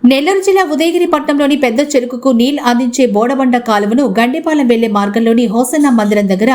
నెల్లూరు జిల్లా ఉదయగిరి పట్టణంలోని పెద్ద చెరుకుకు నీళ్లు అందించే బోడబండ కాలువను గండిపాలెం వెళ్లే మార్గంలోని హోసన్న మందిరం దగ్గర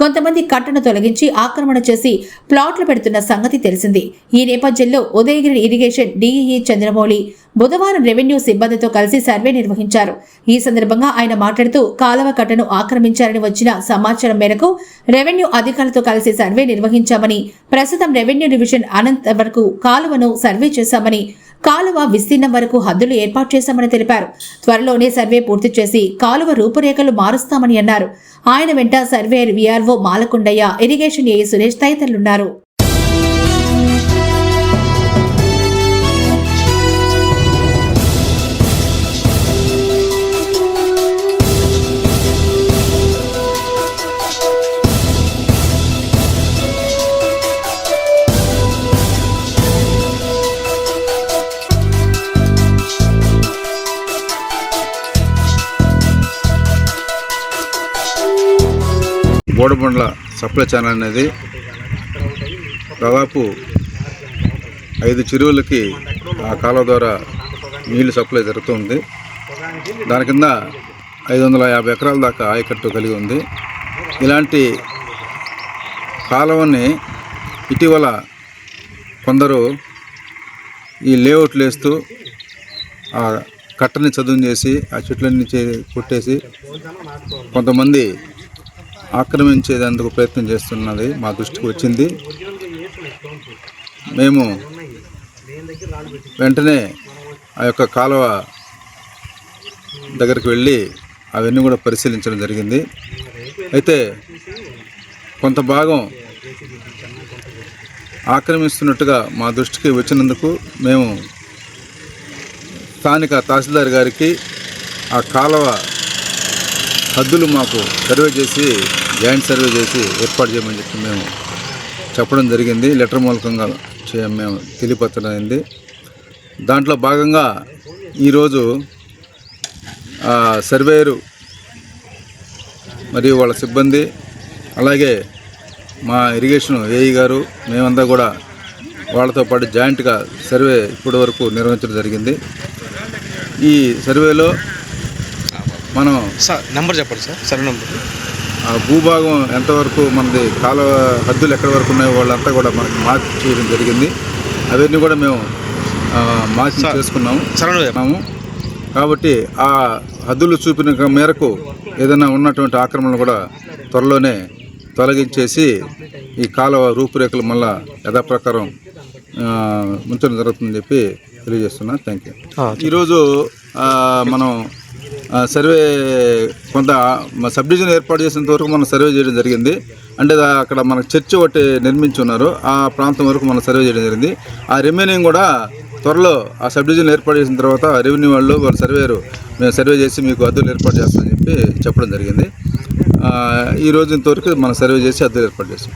కొంతమంది కట్టను తొలగించి ఆక్రమణ చేసి ప్లాట్లు పెడుతున్న సంగతి తెలిసింది. ఈ నేపథ్యంలో ఉదయగిరి ఇరిగేషన్ డీఈఈ చంద్రమౌళి బుధవారం రెవెన్యూ సిబ్బందితో కలిసి సర్వే నిర్వహించారు. ఈ సందర్భంగా ఆయన మాట్లాడుతూ కాలువ కట్టను ఆక్రమించారని వచ్చిన సమాచారం మేరకు రెవెన్యూ అధికారులతో కలిసి సర్వే నిర్వహించామని, ప్రస్తుతం రెవెన్యూ డివిజన్ అనంత వరకు కాలువను సర్వే చేశామని, కాలువ విస్తీర్ణం వరకు హద్దులు ఏర్పాటు చేశామని తెలిపారు. త్వరలోనే సర్వే పూర్తి చేసి కాలువ రూపురేఖలు మారుస్తామని అన్నారు. ఆయన వెంట surveyor VRO Malakondaiah, irrigation AE Suresh తదితరులున్నారు. బోడబండ్ల సప్లై ఛానల్ అనేది దాదాపు 5 చెరువులకి ఆ కాలువ ద్వారా నీళ్లు సప్లై జరుగుతుంది. దాని కింద 550 ఎకరాల దాకా ఆయకట్టు కలిగి ఉంది. ఇలాంటి కాలువని ఇటీవల కొందరు ఈ లేఅవుట్లు వేస్తూ ఆ కట్టని చదును చేసి ఆ చెట్లన్నీ కొట్టేసి కొంతమంది ఆక్రమించేందుకు ప్రయత్నం చేస్తున్నది మా దృష్టికి వచ్చింది. మేము వెంటనే ఆ యొక్క కాలువ దగ్గరికి వెళ్ళి అవన్నీ కూడా పరిశీలించడం జరిగింది. అయితే కొంత భాగం ఆక్రమిస్తున్నట్టుగా మా దృష్టికి వచ్చినందుకు మేము స్థానిక తహసీల్దార్ గారికి ఆ కాలువ హద్దులు మాకు సర్వే చేసి జాయింట్ సర్వే చేసి ఏర్పాటు చేయమని చెప్పి మేము చెప్పడం జరిగింది. లెటర్ మూలకంగా మేము తెలియపరచడం అయింది. దాంట్లో భాగంగా ఈరోజు సర్వేయరు మరియు వాళ్ళ సిబ్బంది, అలాగే మా ఇరిగేషన్ ఏఈ గారు, మేమంతా కూడా వాళ్ళతో పాటు జాయింట్గా సర్వే ఇప్పటి వరకు నిర్వహించడం జరిగింది. ఈ సర్వేలో మనం నెంబర్ చెప్పండి సార్, సర్వే నెంబర్, భూభాగం ఎంతవరకు మనది, కాలువ హద్దులు ఎక్కడి వరకు ఉన్నాయో వాళ్ళంతా కూడా మనకి మార్క్ చేయడం జరిగింది. అవన్నీ కూడా మేము మార్కింగ్ చేసుకున్నాము. కాబట్టి ఆ హద్దులు చూపిన మేరకు ఏదైనా ఉన్నటువంటి ఆక్రమణలు కూడా త్వరలోనే తొలగించేసి ఈ కాలువ రూపురేఖలు మళ్ళా యథాప్రకారం ఉంచడం జరుగుతుందని చెప్పి తెలియజేస్తున్నా. Thank you. ఈరోజు మనం సర్వే కొంత సబ్ డివిజన్ ఏర్పాటు చేసేంత వరకు మనం సర్వే చేయడం జరిగింది. అంటే అక్కడ మనకు చర్చి ఒకటి నిర్మించి ఉన్నారు, ఆ ప్రాంతం వరకు మనం సర్వే చేయడం జరిగింది. ఆ రిమైనింగ్ కూడా త్వరలో ఆ సబ్ డివిజన్ ఏర్పాటు చేసిన తర్వాత రెవెన్యూ వాళ్ళు సర్వేయరు మేము సర్వే చేసి మీకు హద్దులు ఏర్పాటు చేస్తామని చెప్పి చెప్పడం జరిగింది. ఈ రోజు ఇంతవరకు మనం సర్వే చేసి హద్దులు ఏర్పాటు చేస్తాం.